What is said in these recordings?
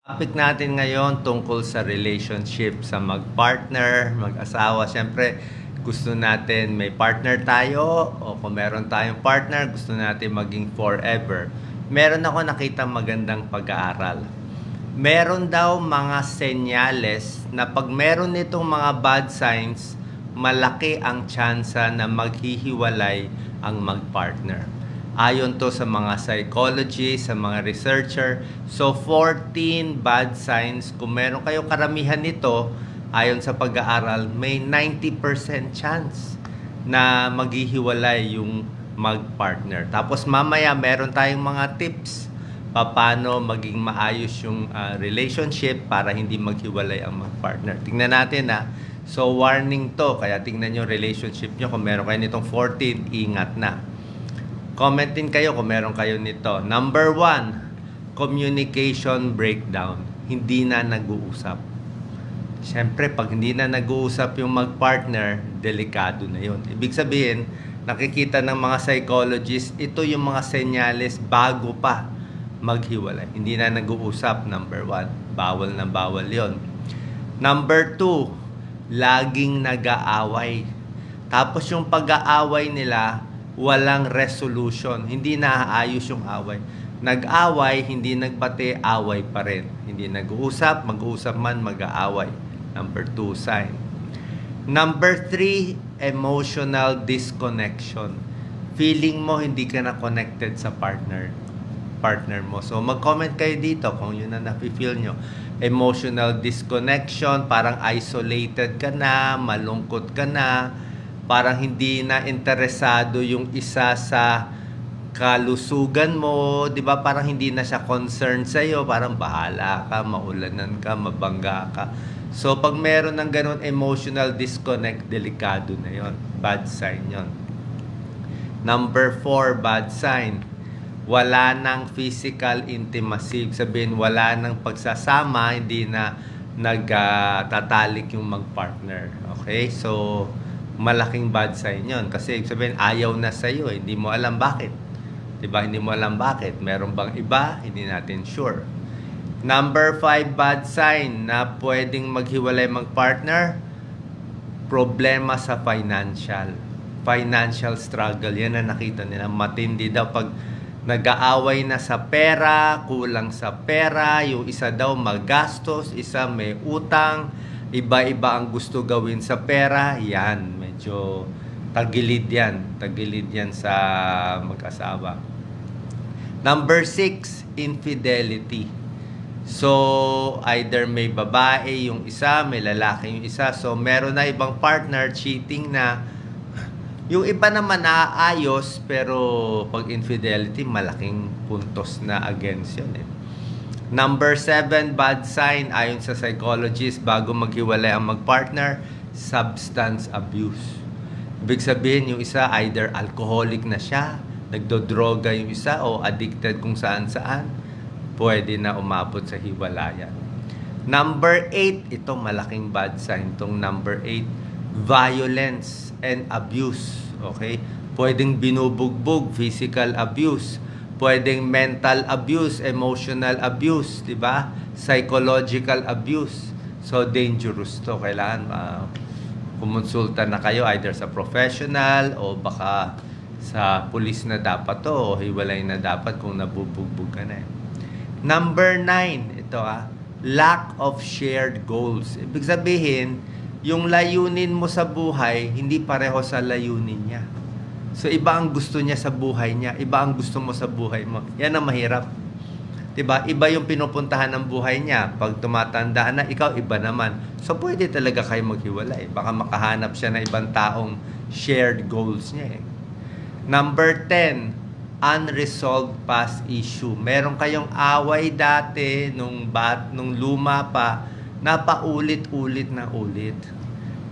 Topic natin ngayon tungkol sa relationship sa mag-partner, mag-asawa. Siyempre, gusto natin may partner tayo o kung meron tayong partner, gusto natin maging forever. Meron ako nakita magandang pag-aaral. Meron daw mga senyales na pag meron nitong mga bad signs, malaki ang tsansa na maghihiwalay ang mag-partner. Ayon to sa mga psychology, sa mga researcher. So, 14 bad signs. Kung meron kayo karamihan nito, ayon sa pag-aaral, may 90% chance na maghihiwalay yung mag-partner. Tapos mamaya, meron tayong mga tips paano maging maayos yung relationship para hindi maghiwalay ang mag-partner. Tingnan natin na. So, warning to. Kaya tingnan nyo relationship nyo. Kung meron kayo nitong 14, ingat na. Comment din kayo kung meron kayo nito. Number 1, communication breakdown. Hindi na nag-uusap. Siyempre, pag hindi na nag-uusap yung mag-partner, delikado na yun. Ibig sabihin, nakikita ng mga psychologists, ito yung mga senyales bago pa maghiwalay. Hindi na nag-uusap, number 1. Bawal na bawal yon. Number 2, laging nag-aaway. Tapos yung pag-aaway nila, walang resolution. Hindi naaayos yung away. Nag-away, hindi nagbate, away pa rin. Hindi nag-uusap, mag-uusap man, mag-aaway. Number 2 sign. Number 3, emotional disconnection. Feeling mo hindi ka na connected sa partner mo. So mag-comment kayo dito kung yun na nafe-feel nyo. Emotional disconnection, parang isolated ka na, malungkot ka na, parang hindi na interesado yung isa sa kalusugan mo, 'di ba? Parang hindi na siya concerned sa iyo, parang bahala ka, maulanan ka, mabangga ka. So pag meron ng ganun emotional disconnect, delikado na 'yon. Bad sign 'yon. Number 4, bad sign. Wala nang physical intimacy. Sabihin, wala nang pagsasama, hindi na nagtatalik yung mag-partner. Okay? So malaking bad sign yon kasi sabihin ayaw na sa iyo, hindi mo alam bakit. 'Di ba? Hindi mo alam bakit. Meron bang iba? Hindi natin sure. Number 5 bad sign na pwedeng maghiwalay mag-partner, problema sa financial struggle. Yan ang nakita nila, matindi daw pag nag-aaway na sa pera, kulang sa pera, yung isa daw magastos, isa may utang, iba-iba ang gusto gawin sa pera. Yan, medyo tagilid yan sa mag-asawa. Number 6, infidelity. So either may babae yung isa, may lalaki yung isa, so meron na ibang partner cheating na. Yung iba naman naaayos, pero pag infidelity, malaking puntos na against yun eh. Number 7, bad sign ayon sa psychologist bago maghiwalay ang mag-partner, substance abuse. Ibig sabihin yung isa either alcoholic na siya, nagdodroga yung isa, o addicted kung saan-saan, pwede na umabot sa hiwalayan. Number 8, ito malaking bad sign, itong number 8, violence and abuse. Okay? Pwedeng binubugbog, physical abuse. Pwedeng mental abuse, emotional abuse, di ba? Psychological abuse. So, dangerous to. Kailangan kumonsulta na kayo either sa professional o baka sa pulis na dapat to o hiwalay na dapat kung nabubugbog ka na. Number 9, ito lack of shared goals. Ibig sabihin, yung layunin mo sa buhay, hindi pareho sa layunin niya. So, iba ang gusto niya sa buhay niya. Iba ang gusto mo sa buhay mo. Yan ang mahirap. Diba? Iba yung pinupuntahan ng buhay niya. Pag tumatanda na, ikaw iba naman. So, pwede talaga kayo maghiwalay. Baka makahanap siya ng ibang taong shared goals niya eh. Number 10, unresolved past issue. Meron kayong away dati, nung luma pa, napaulit-ulit na ulit.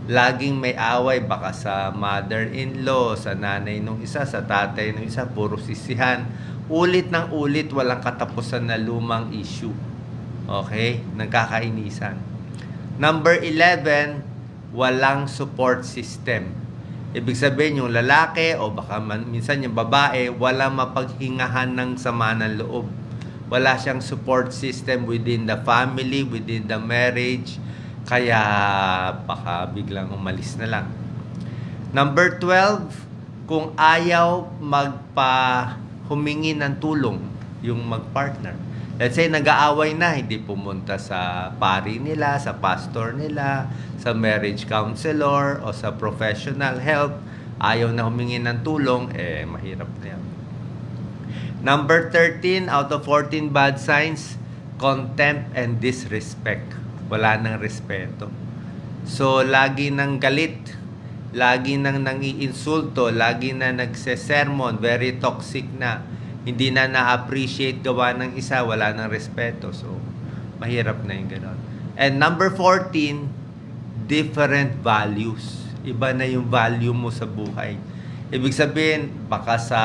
Laging may away, baka sa mother-in-law, sa nanay nung isa, sa tatay nung isa, puro sisihan. Ulit ng ulit, walang katapusan na lumang issue. Okay? Nagkakainisan. Number 11, walang support system. Ibig sabihin, yung lalaki o baka minsan yung babae, walang mapaghingahan ng sama ng loob. wala siyang support system within the family, within the marriage, kaya baka biglang umalis na lang. Number 12, kung ayaw humingi ng tulong yung magpartner. Let's say nag-aaway na, hindi pumunta sa pari nila, sa pastor nila, sa marriage counselor o sa professional help, ayaw na humingi ng tulong, mahirap na yan. Number 13 out of 14 bad signs, contempt and disrespect. Wala nang respeto. So, lagi nang galit, lagi nang nangiinsulto, lagi na nagsesermon, very toxic na. Hindi na na-appreciate gawa ng isa, wala nang respeto. So, mahirap na yung gano'n. And number 14, different values. Iba na yung value mo sa buhay. Ibig sabihin, baka sa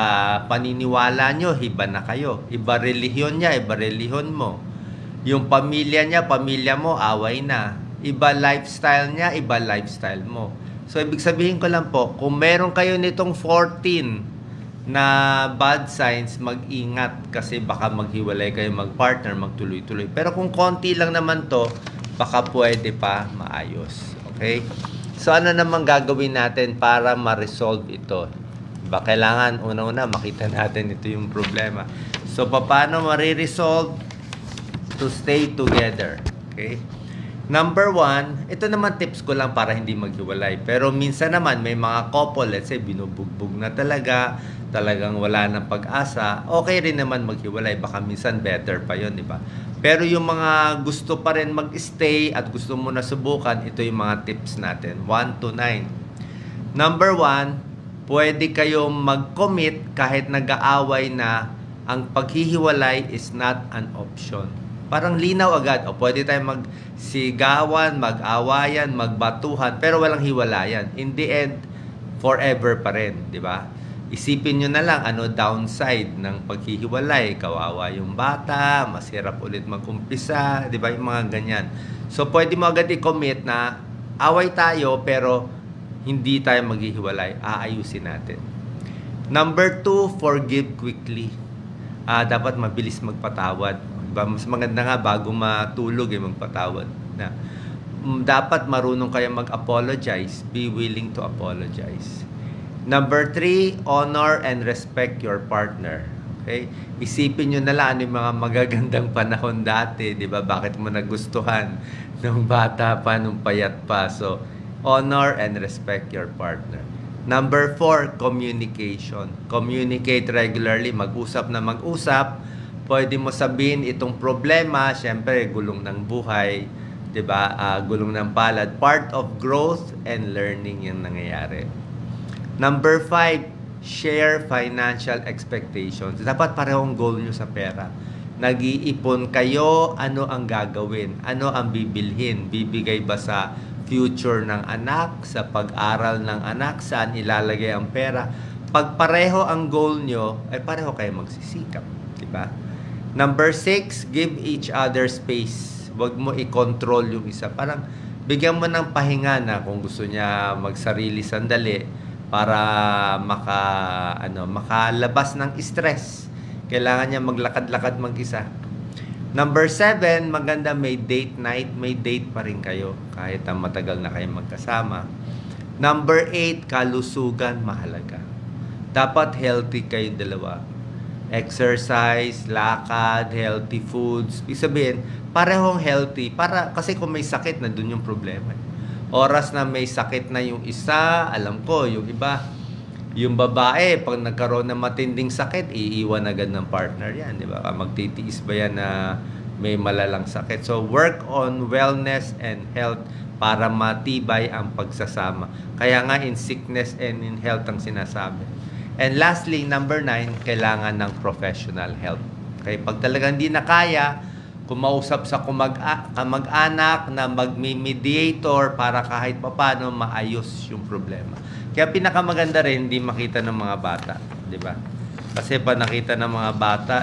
paniniwala nyo, iba na kayo. Iba relihiyon niya, iba relihiyon mo. Yung pamilya niya, pamilya mo, away na. Iba lifestyle niya, iba lifestyle mo. So, ibig sabihin ko lang po, kung meron kayo nitong 14 na bad signs, mag-ingat kasi baka maghiwalay kayo mag-partner, magtuloy-tuloy. Pero kung konti lang naman to, baka pwede pa maayos. Okay? So, ano naman gagawin natin para ma-resolve ito? Diba? Kailangan, una-una, makita natin ito yung problema. So, paano ma-resolve? To stay together. Okay? Number 1, ito naman tips ko lang para hindi maghiwalay. Pero minsan naman, may mga couple, let's say, binubugbog na talagang wala ng pag-asa, okay rin naman maghiwalay. Baka minsan better pa yon, di ba? Pero yung mga gusto pa rin mag-stay at gusto mo na subukan, ito yung mga tips natin. 1 to 9. Number 1, pwede kayong mag-commit kahit nag-aaway na ang paghihiwalay is not an option. Parang linaw agad. O pwede tayong magsigawan, mag-awayan, magbatuhan, pero walang hiwalayan. In the end, forever pa rin, di ba? Isipin nyo na lang ano downside ng paghihiwalay. Kawawa yung bata, masirap ulit mag-umpisa, di ba? Yung mga ganyan. So, pwede mo agad i-commit na away tayo pero hindi tayo maghihiwalay. Aayusin natin. Number 2, forgive quickly. Dapat mabilis magpatawad. Diba? Mas maganda nga bago matulog magpatawad na. Dapat marunong kayo mag-apologize. Be willing to apologize. Number 3, honor and respect your partner. Okay? Isipin nyo na lang ano yung mga magagandang panahon dati, di ba? Bakit mo nagustuhan nung bata pa, nung payat pa. So, honor and respect your partner. Number 4, communication. Communicate regularly. Mag-usap na mag-usap. Pwede mo sabihin itong problema, syempre, gulong ng buhay, di ba? Gulong ng palad. Part of growth and learning yung nangyayari. Number 5, share financial expectations. Dapat parehong goal nyo sa pera. Nag-iipon kayo, ano ang gagawin? Ano ang bibilhin? Bibigay ba sa future ng anak? Sa pag-aral ng anak? Saan ilalagay ang pera? Pag pareho ang goal nyo, ay pareho kayo magsisikap. Diba? Number 6, give each other space. Huwag mo i-control yung isa. Parang bigyan mo ng pahinga na kung gusto niya magsarili sandali para makalabas ng stress. Kailangan niya maglakad-lakad mag-isa. Number 7, maganda may date night. May date pa rin kayo kahit matagal na kayo magkasama. Number 8, kalusugan mahalaga. Dapat healthy kayong dalawa. Exercise, lakad, healthy foods. Ibig sabihin, parehong healthy. Kasi kung may sakit, nandun yung problema. Oras na may sakit na yung isa, alam ko, yung iba, yung babae, pag nagkaroon ng matinding sakit, iiwan agad ng partner yan, di ba? Magtitiis ba yan na may malalang sakit? So, work on wellness and health para matibay ang pagsasama. Kaya nga, in sickness and in health ang sinasabi. And lastly, number 9, kailangan ng professional help. Okay? Pag talagang hindi na kaya, kumausap sa kamag-anak na mag-mediator para kahit papano maayos yung problema. Kaya pinakamaganda rin, hindi makita ng mga bata. Di ba? Kasi pa nakita ng mga bata,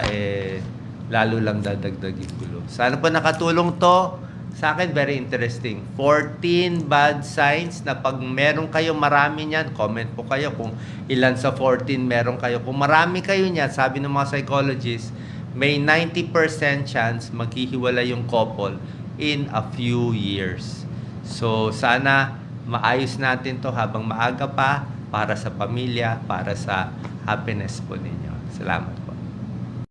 lalo lang dadagdag yung gulo. Sana po nakatulong to. Sa akin, very interesting. 14 bad signs na pag meron kayo marami niyan, comment po kayo kung ilan sa 14 meron kayo. Kung marami kayo niyan, sabi ng mga psychologists, may 90% chance maghihiwalay yung couple in a few years. So, sana maayos natin to habang maaga pa para sa pamilya, para sa happiness po ninyo. Salamat po.